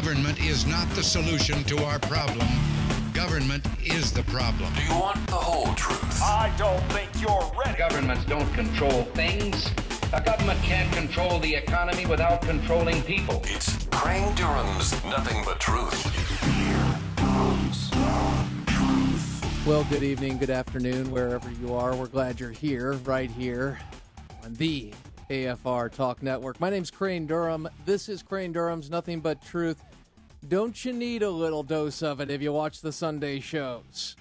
Government is not the solution to our problem. Government is the problem. Do you want the whole truth? I don't think you're ready. Governments don't control things. A government can't control the economy without controlling people. It's Crane Durham's Nothing But Truth. Well, good evening, good afternoon, wherever you are. We're glad you're here, right here on the AFR Talk Network. My name's Crane Durham. This is Crane Durham's Nothing But Truth. Don't you need a little dose of it if you watch the Sunday shows?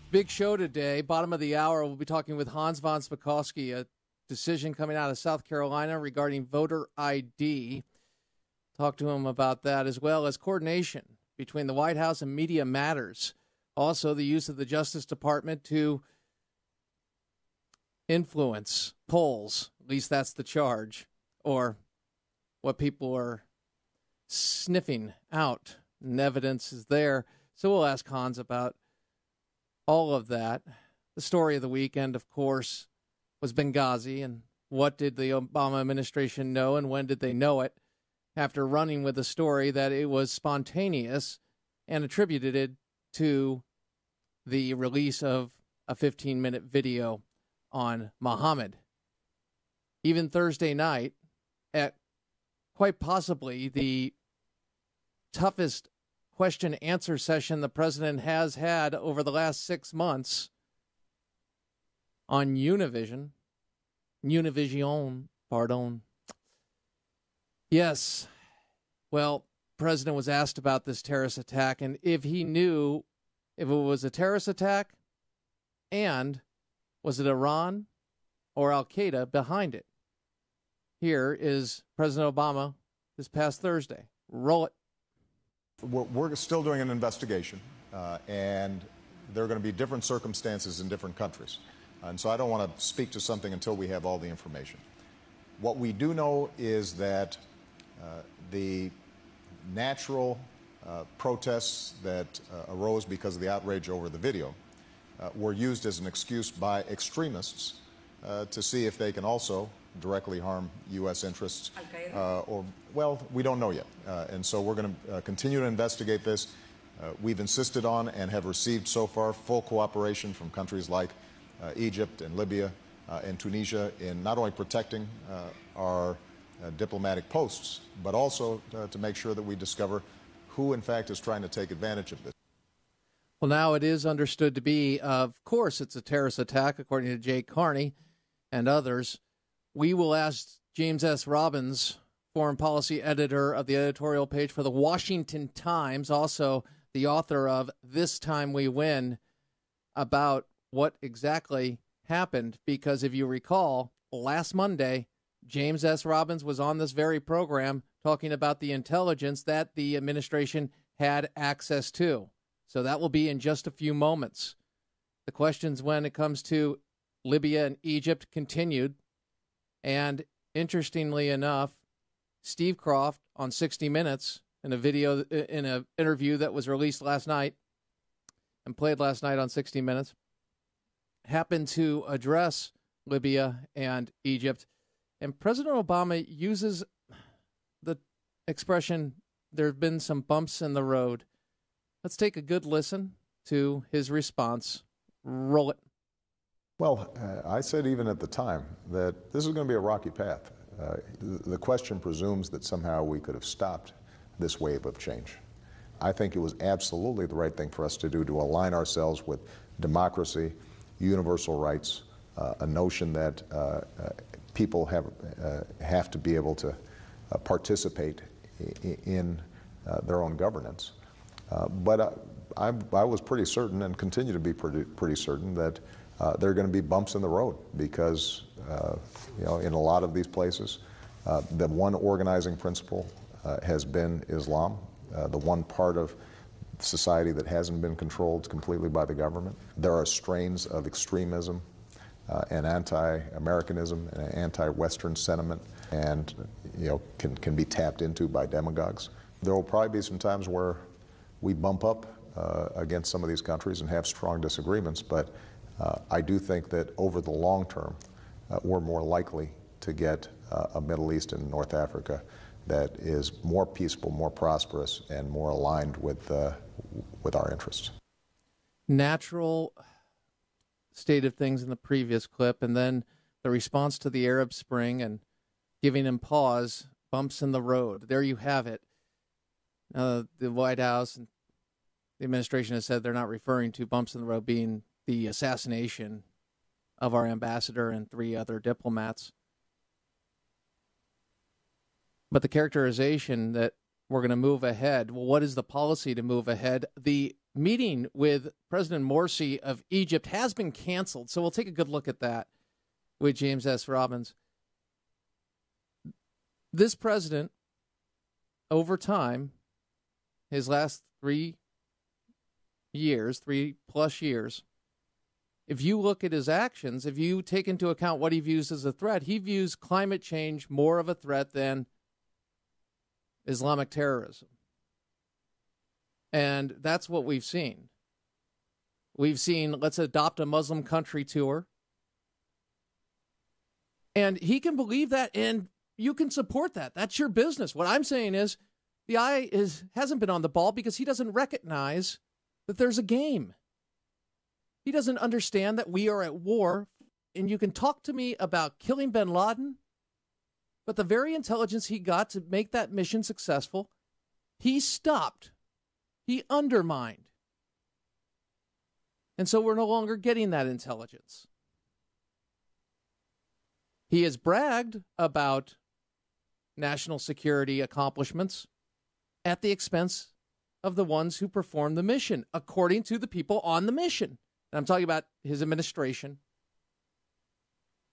Big show today. Bottom of the hour, we'll be talking with Hans von Spakovsky, a decision coming out of South Carolina regarding voter ID. Talk to him about that, as well as coordination between the White House and Media Matters. Also, the use of the Justice Department to influence polls. At least that's the charge, or what people are sniffing out, and evidence is there. So we'll ask Hans about all of that. The story of the weekend, of course, was Benghazi, and what did the Obama administration know, and when did they know it, after running with the story that it was spontaneous and attributed it to the release of a 15-minute video on Muhammad. Even Thursday night, at quite possibly the toughest question-answer session the president has had over the last 6 months on Univision, pardon. Yes, well, the president was asked about this terrorist attack and if he knew if it was a terrorist attack and was it Iran or Al-Qaeda behind it. Here is President Obama this past Thursday. Roll it. We're still doing an investigation, and there are going to be different circumstances in different countries. And so I don't want to speak to something until we have all the information. What we do know is that the natural protests that arose because of the outrage over the video were used as an excuse by extremists to see if they can also directly harm U.S. interests, or, well, we don't know yet. And so we're going to continue to investigate this. We've insisted on and have received so far full cooperation from countries like Egypt and Libya and Tunisia in not only protecting our diplomatic posts, but also to make sure that we discover who, in fact, is trying to take advantage of this. Well, now it is understood to be, of course, it's a terrorist attack, according to Jay Carney and others. We will ask James S. Robbins, foreign policy editor of the editorial page for the Washington Times, also the author of This Time We Win, about what exactly happened. Because if you recall, last Monday, James S. Robbins was on this very program talking about the intelligence that the administration had access to. So that will be in just a few moments. The questions when it comes to Libya and Egypt continued. And interestingly enough, Steve Croft on 60 Minutes in an interview that was released last night and played last night on 60 Minutes, happened to address Libya and Egypt. And President Obama uses the expression, there have been some bumps in the road. Let's take a good listen to his response. Roll it. Well, I said even at the time that this is going to be a rocky path. The question presumes that somehow we could have stopped this wave of change. I think it was absolutely the right thing for us to do, to align ourselves with democracy, universal rights, a notion that people have to be able to participate in their own governance. But I was pretty certain, and continue to be pretty certain, that there are going to be bumps in the road because, in a lot of these places, the one organizing principle has been Islam, the one part of society that hasn't been controlled completely by the government. There are strains of extremism and anti-Americanism and anti-Western sentiment, and can be tapped into by demagogues. There will probably be some times where we bump up against some of these countries and have strong disagreements, but I do think that over the long term, we're more likely to get a Middle East and North Africa that is more peaceful, more prosperous, and more aligned with our interests. Natural state of things in the previous clip, and then the response to the Arab Spring and giving him pause, bumps in the road. There you have it. The White House and the administration has said they're not referring to bumps in the road being the assassination of our ambassador and 3 other diplomats. But the characterization that we're going to move ahead, well, what is the policy to move ahead? The meeting with President Morsi of Egypt has been canceled, so we'll take a good look at that with James S. Robbins. This president, over time, his last 3 years, 3+ years, if you look at his actions, if you take into account what he views as a threat, he views climate change more of a threat than Islamic terrorism. And that's what we've seen. We've seen, let's adopt a Muslim country tour. And he can believe that, and you can support that. That's your business. What I'm saying is the eye hasn't been on the ball because he doesn't recognize that there's a game. He doesn't understand that we are at war, and you can talk to me about killing bin Laden, but the very intelligence he got to make that mission successful, he stopped. He undermined. And so we're no longer getting that intelligence. He has bragged about national security accomplishments at the expense of the ones who perform the mission, according to the people on the mission. And I'm talking about his administration.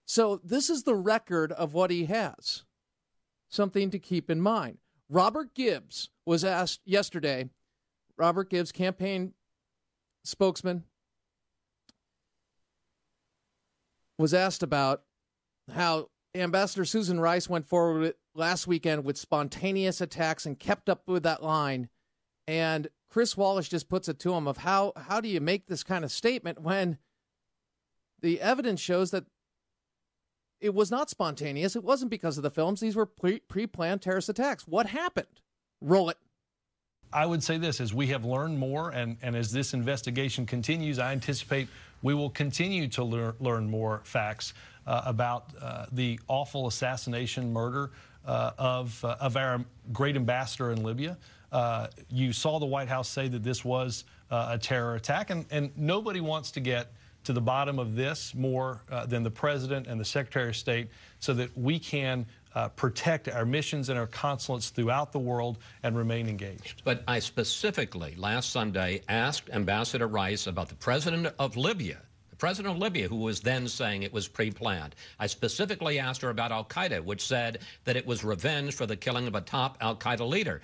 So this is the record of what he has. Something to keep in mind. Robert Gibbs was asked yesterday, Robert Gibbs, campaign spokesman, was asked about how Ambassador Susan Rice went forward last weekend with spontaneous attacks and kept up with that line. And Chris Wallace just puts it to him of how do you make this kind of statement when the evidence shows that it was not spontaneous. It wasn't because of the films. These were pre-planned terrorist attacks. What happened? Roll it. I would say this, as we have learned more and as this investigation continues, I anticipate we will continue to learn more facts about the awful assassination, murder of our great ambassador in Libya. You saw the White House say that this was a terror attack, and nobody wants to get to the bottom of this more than the President and the Secretary of State, so that we can protect our missions and our consulates throughout the world and remain engaged. But I specifically, last Sunday, asked Ambassador Rice about the President of Libya, who was then saying it was pre-planned. I specifically asked her about al-Qaeda, which said that it was revenge for the killing of a top al-Qaeda leader.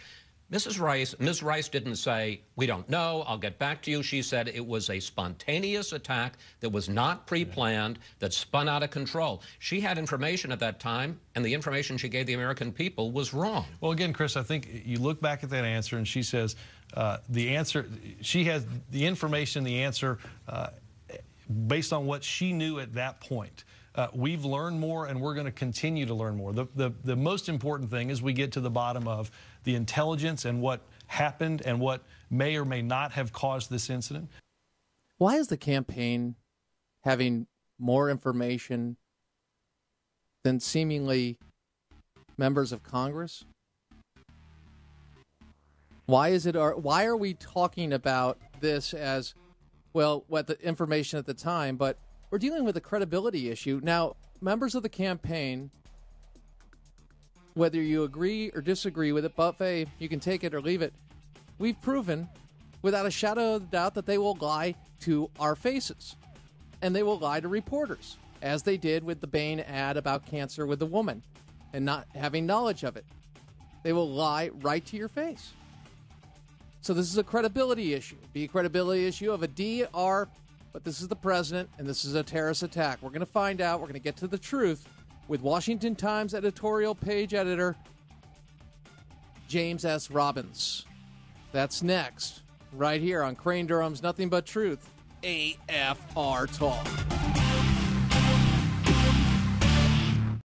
Ms. Rice didn't say, we don't know, I'll get back to you. She said it was a spontaneous attack that was not pre-planned, that spun out of control. She had information at that time, and the information she gave the American people was wrong. Well, again, Chris, I think you look back at that answer, and she says the answer, she has the information, the answer, based on what she knew at that point. We've learned more, and we're going to continue to learn more. The most important thing is we get to the bottom of the intelligence and what happened and what may or may not have caused this incident. Why is the campaign having more information than seemingly members of Congress? Why are we talking about this as, well, what the information at the time, but we're dealing with a credibility issue. Now, members of the campaign, whether you agree or disagree with it, buffet, you can take it or leave it, we've proven without a shadow of a doubt that they will lie to our faces. And they will lie to reporters, as they did with the Bain ad about cancer with the woman and not having knowledge of it. They will lie right to your face. So this is a credibility issue. Be a credibility issue of a DR, but this is the president, and this is a terrorist attack. We're going to find out. We're going to get to the truth with Washington Times editorial page editor James S. Robbins. That's next, right here on Crane Durham's Nothing But Truth, AFR Talk.